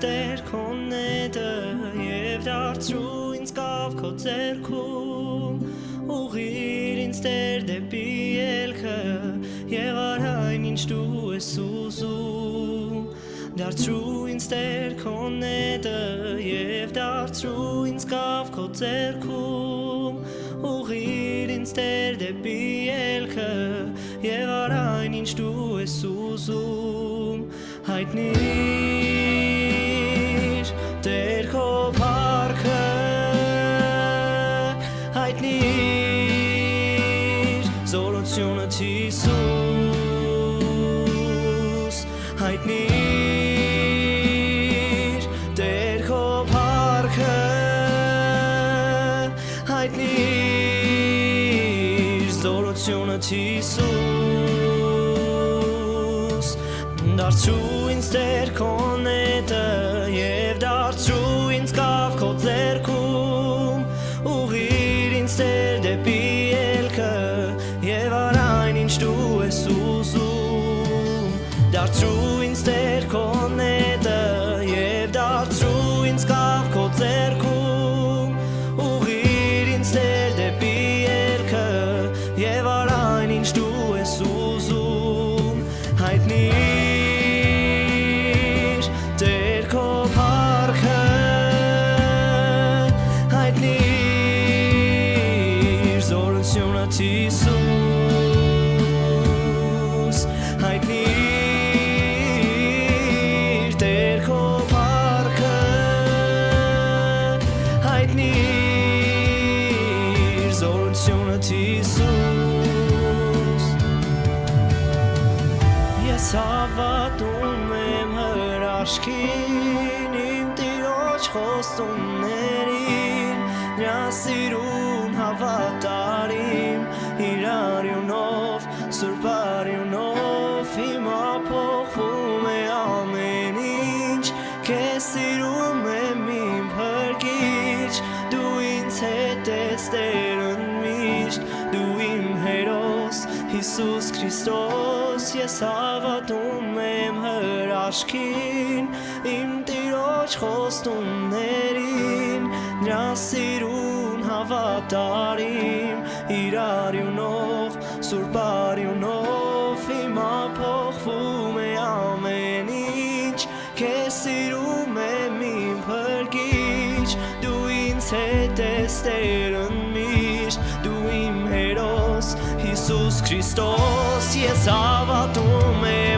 Տեր քոննետը եւ դարձրու ինձ կավ քո ձեռքում ուղղիր ինձ Տեր դեպի ելքը եւ արայն ինչ դու ես ուզում դարձրու ինձ Տեր քոննետը եւ դարձրու ինձ կավ քո ձեռքում ուղղիր ինձ Տեր դեպի ելքը եւ արայն ինչ դու ես ուզում հայտնիր Տեր քո փառքը հայտնիր զորությունդ Հիսուս հայտնիր Տեր քո փառքը հայտնիր զորությունդ Հիսուս դարձրու ինձ Տեր քոնետը եւ դարձրու ինձ կավ քո ձեռքում ուղղիր ինձ Տեր դեպի ելքը եւ արայն ինչ դու ես ուզում դարձրու ինձ Տեր քոնետը եւ դարձրու ինձ կավ քո ձեռքում ուղղիր ինձ Տեր դեպի ելքը եւ արայն ինչ դու ես ուզում հայտնիր Տեր քո փառքը հայտնիր զորությունդ Հիսուս հայտնիր Տեր քո փառքը հայտնիր զորությունդ Հիսուս Ես հավատում եմ հրաշքին իմ Տիրոջ խոստումներին Նրա սիրուն հավատարիմ իր արյունով Սուրբ արյունով հիմա փոխվում է ամեն ինչ Քեզ սիրում եմ իմ փրկիչ դու ինձ հետ ես Տեր ընդմիշտ դու իմ հերոս Հիսուս Քրիստոս ես հավատում եմ հրաշքին իմ Տիրոջ խոստումներին Նրա սիրուն հավատարիմ իր արյունով Սուրբ արյունով հիմա փոխվում է ամեն ինչ Քեզ սիրում եմ իմ փրկիչ դու ինձ հետ ես Տեր ընդմիշտ դու իմ հերոս Հիսուս Քրիստոս ես հավատում եմ